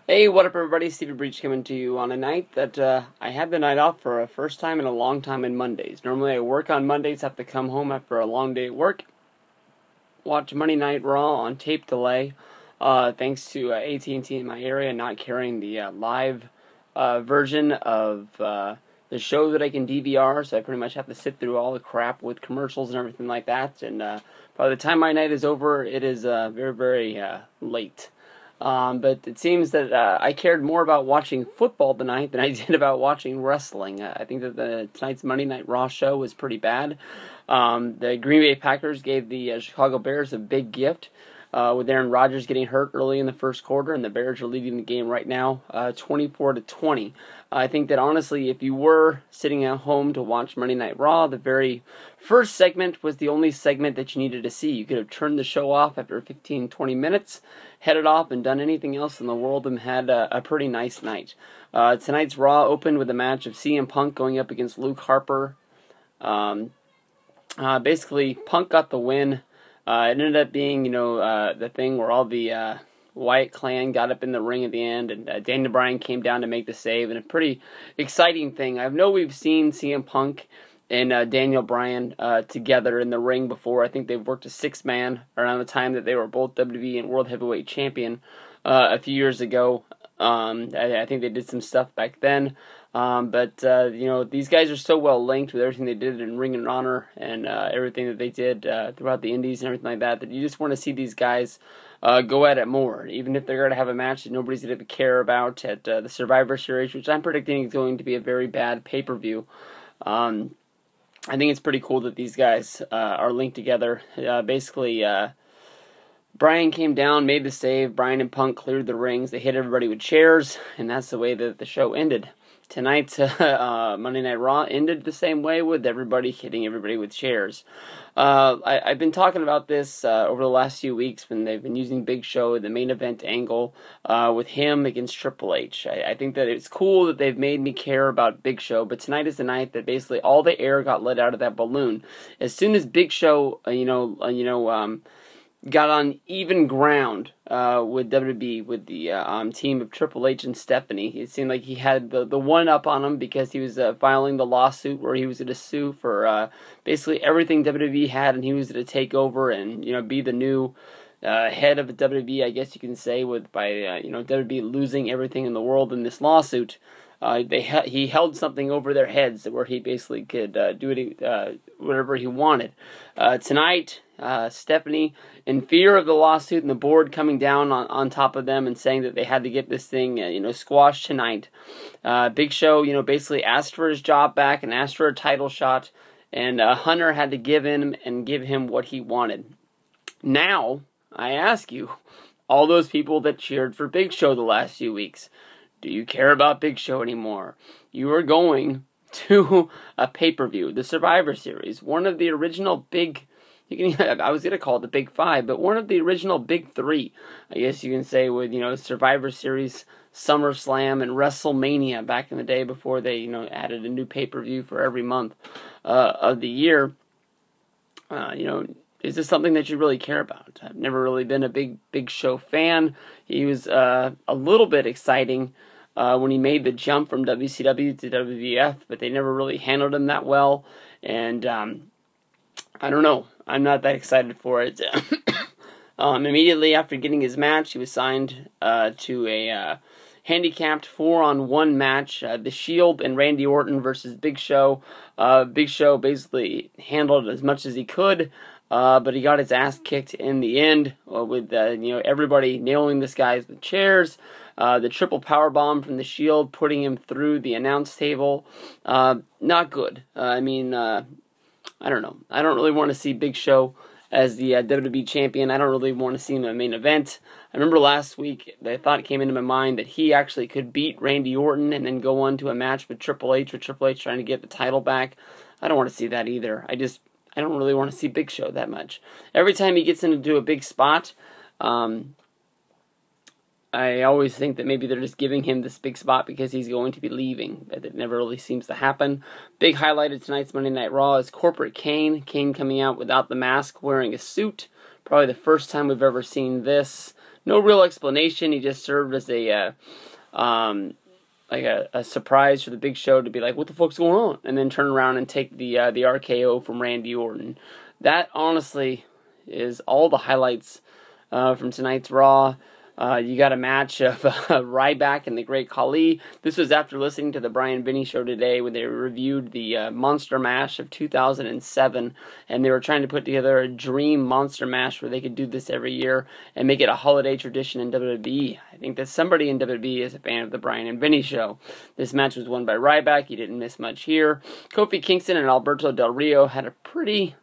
Hey, what up everybody, Stevie Breach coming to you on a night that I had the night off for a first time in a long time in Mondays. Normally I work on Mondays, have to come home after a long day at work, watch Monday Night Raw on tape delay, thanks to AT&T in my area not carrying the live version of the show that I can DVR, so I pretty much have to sit through all the crap with commercials and everything like that, and by the time my night is over, it is very, very late. But it seems that I cared more about watching football tonight than I did about watching wrestling. I think that tonight's Monday Night Raw show was pretty bad. The Green Bay Packers gave the Chicago Bears a big gift with Aaron Rodgers getting hurt early in the first quarter, and the Bears are leading the game right now 24-20. I think that honestly, if you were sitting at home to watch Monday Night Raw, the very first segment was the only segment that you needed to see. You could have turned the show off after 15-20 minutes, headed off and done anything else in the world and had a pretty nice night. Tonight's Raw opened with a match of CM Punk going up against Luke Harper. Basically, Punk got the win. It ended up being, the thing where all the Wyatt clan got up in the ring at the end, and Daniel Bryan came down to make the save, and a pretty exciting thing. I know we've seen CM Punk and Daniel Bryan together in the ring before. I think they've worked a six-man around the time that they were both WWE and World Heavyweight Champion a few years ago. I think they did some stuff back then. But these guys are so well linked with everything they did in Ring of Honor and everything that they did throughout the Indies and everything like that, that you just want to see these guys go at it more. Even if they're going to have a match that nobody's going to care about at the Survivor Series, which I'm predicting is going to be a very bad pay-per-view. I think it's pretty cool that these guys are linked together. Basically, Bryan came down, made the save. Bryan and Punk cleared the rings. They hit everybody with chairs, and that's the way that the show ended. Tonight's Monday Night Raw ended the same way, with everybody hitting everybody with chairs. I've been talking about this over the last few weeks when they've been using Big Show, the main event angle, with him against Triple H. I think that it's cool that they've made me care about Big Show, but tonight is the night that basically all the air got let out of that balloon. As soon as Big Show, got on even ground with WWE, with the team of Triple H and Stephanie. It seemed like he had the one up on him because he was filing the lawsuit where he was going to sue for basically everything WWE had, and he was going to take over and be the new head of the WWE, I guess you can say, by WWE losing everything in the world in this lawsuit. He held something over their heads where he basically could do whatever he wanted. Tonight, Stephanie, in fear of the lawsuit and the board coming down on top of them and saying that they had to get this thing squashed tonight, Big Show basically asked for his job back and asked for a title shot, and Hunter had to give him what he wanted. Now, I ask you, all those people that cheered for Big Show the last few weeks, do you care about Big Show anymore? You are going to a pay-per-view, the Survivor Series, one of the original big, I was going to call it the Big Five, but one of the original Big Three, I guess you can say, with, Survivor Series, SummerSlam, and WrestleMania back in the day before they, added a new pay-per-view for every month of the year. Is this something that you really care about? I've never really been a Big Show fan. He was a little bit exciting when he made the jump from WCW to WWF, but they never really handled him that well. And I don't know. I'm not that excited for it. Immediately after getting his match, he was signed to a handicapped 4-on-1 match. The Shield and Randy Orton versus Big Show. Big Show basically handled it as much as he could. But he got his ass kicked in the end with everybody nailing this guy with chairs. The triple power bomb from the Shield putting him through the announce table. Not good. I don't know. I don't really want to see Big Show as the WWE champion. I don't really want to see him in the main event. I remember last week the thought came into my mind that he actually could beat Randy Orton and then go on to a match with Triple H trying to get the title back. I don't want to see that either. I don't really want to see Big Show that much. Every time he gets into a big spot, I always think that maybe they're just giving him this big spot because he's going to be leaving. But it never really seems to happen. Big highlight of tonight's Monday Night Raw is Corporate Kane. Kane coming out without the mask, wearing a suit. Probably the first time we've ever seen this. no real explanation. He just served as a a surprise for the Big Show to be like, what the fuck's going on? And then turn around and take the RKO from Randy Orton. That, honestly, is all the highlights from tonight's Raw. You got a match of Ryback and the Great Khali. This was after listening to the Brian Binney Show today when they reviewed the Monster Mash of 2007, and they were trying to put together a dream Monster Mash where they could do this every year and make it a holiday tradition in WWE. I think that somebody in WWE is a fan of the Brian and Binney Show. This match was won by Ryback. He didn't miss much here. Kofi Kingston and Alberto Del Rio had a pretty,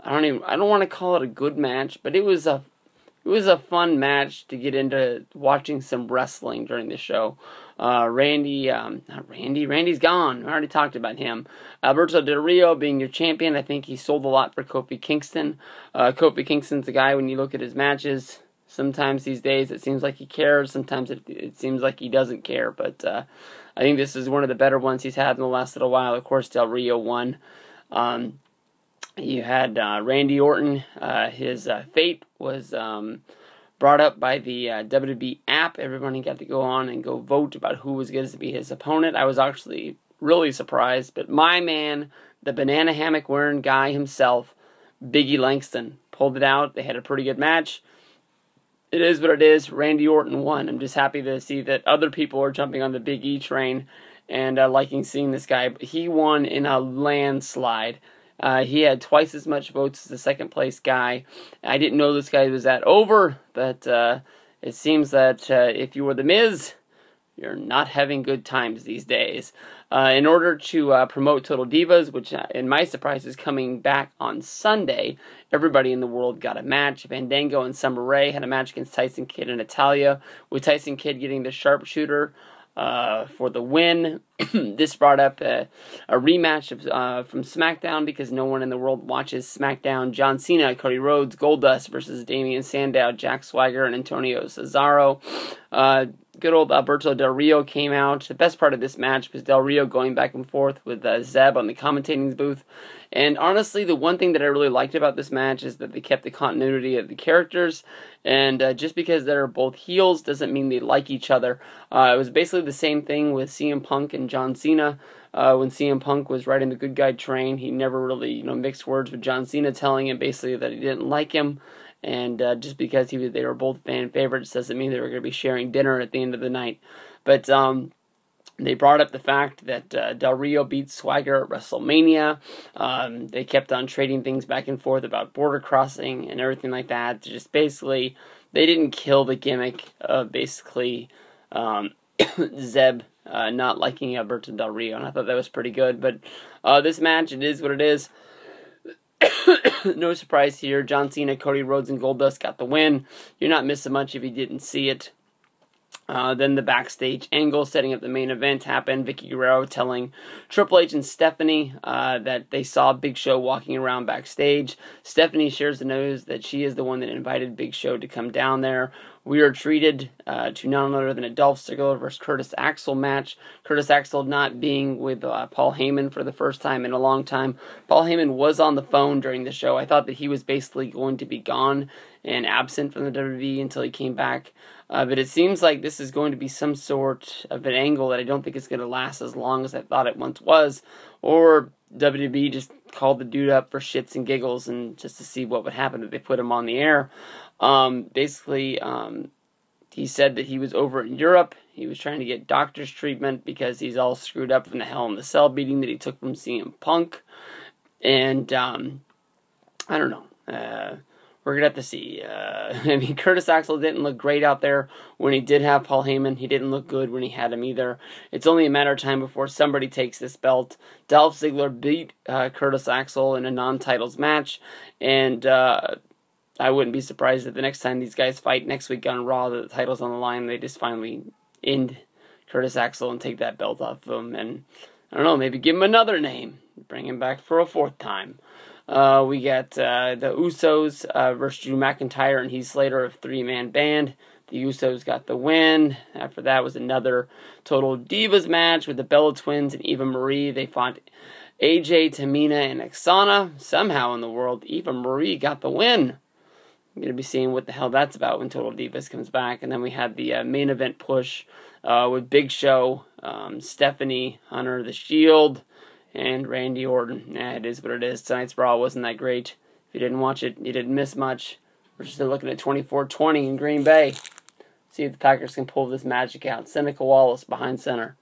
I don't want to call it a good match, but it was a fun match to get into watching some wrestling during the show. Randy's gone. I already talked about him. Alberto Del Rio being your champion, I think he sold a lot for Kofi Kingston. Kofi Kingston's the guy, when you look at his matches, sometimes these days it seems like he cares, sometimes it seems like he doesn't care, but I think this is one of the better ones he's had in the last little while. Of course, Del Rio won. You had Randy Orton. His fate was brought up by the WWE app. Everybody got to go on and go vote about who was going to be his opponent. I was actually really surprised, but my man, the banana hammock wearing guy himself, Biggie Langston, pulled it out. They had a pretty good match. It is what it is. Randy Orton won. I'm just happy to see that other people are jumping on the Big E train and liking seeing this guy. He won in a landslide. He had twice as much votes as the second place guy. I didn't know this guy was that over, but it seems that if you were The Miz, you're not having good times these days. In order to promote Total Divas, which in my surprise is coming back on Sunday, everybody in the world got a match. Fandango and Summer Rae had a match against Tyson Kidd and Natalya, with Tyson Kidd getting the sharpshooter for the win. This brought up a rematch from SmackDown because no one in the world watches SmackDown. John Cena, Cody Rhodes, Goldust versus Damian Sandow, Jack Swagger, and Antonio Cesaro. Good old Alberto Del Rio came out. The best part of this match was Del Rio going back and forth with Zeb on the commentating booth. And honestly, the one thing that I really liked about this match is that they kept the continuity of the characters. And just because they're both heels doesn't mean they like each other. It was basically the same thing with CM Punk and John Cena. When CM Punk was riding the good guy train, he never really mixed words with John Cena, telling him basically that he didn't like him. And just because they were both fan favorites doesn't mean they were going to be sharing dinner at the end of the night. But they brought up the fact that Del Rio beat Swagger at WrestleMania. They kept on trading things back and forth about border crossing and everything like that. Just basically, they didn't kill the gimmick of basically Zeb not liking Alberto Del Rio, and I thought that was pretty good. But this match, it is what it is. No surprise here. John Cena, Cody Rhodes, and Goldust got the win. You're not missing much if you didn't see it. Then the backstage angle setting up the main event happened. Vicky Guerrero telling Triple H and Stephanie that they saw Big Show walking around backstage. Stephanie shares the news that she is the one that invited Big Show to come down there. We are treated to none other than a Dolph Ziggler versus Curtis Axel match. Curtis Axel not being with Paul Heyman for the first time in a long time. Paul Heyman was on the phone during the show. I thought that he was basically going to be gone and absent from the WWE until he came back. But it seems like this is going to be some sort of an angle that I don't think is going to last as long as I thought it once was. Or WWE just called the dude up for shits and giggles and just to see what would happen if they put him on the air. Basically, he said that he was over in Europe. He was trying to get doctor's treatment because he's all screwed up from the Hell in the Cell beating that he took from CM Punk. And, I don't know. We're going to have to see. I mean, Curtis Axel didn't look great out there when he did have Paul Heyman. He didn't look good when he had him either. It's only a matter of time before somebody takes this belt. Dolph Ziggler beat Curtis Axel in a non-titles match. And I wouldn't be surprised if the next time these guys fight next week on Raw, the title's on the line, they just finally end Curtis Axel and take that belt off of him. And, I don't know, maybe give him another name. Bring him back for a fourth time. We got the Usos versus Drew McIntyre and Heath Slater, a three-man band. The Usos got the win. After that was another Total Divas match with the Bella Twins and Eva Marie. They fought AJ, Tamina, and Oksana. Somehow in the world, Eva Marie got the win. going to be seeing what the hell that's about when Total Divas comes back. And then we had the main event push with Big Show, Stephanie, Hunter, The Shield, and Randy Orton. It is what it is. Tonight's Raw wasn't that great. If you didn't watch it, you didn't miss much. We're still looking at 24-20 in Green Bay. See if the Packers can pull this magic out. Seneca Wallace behind center.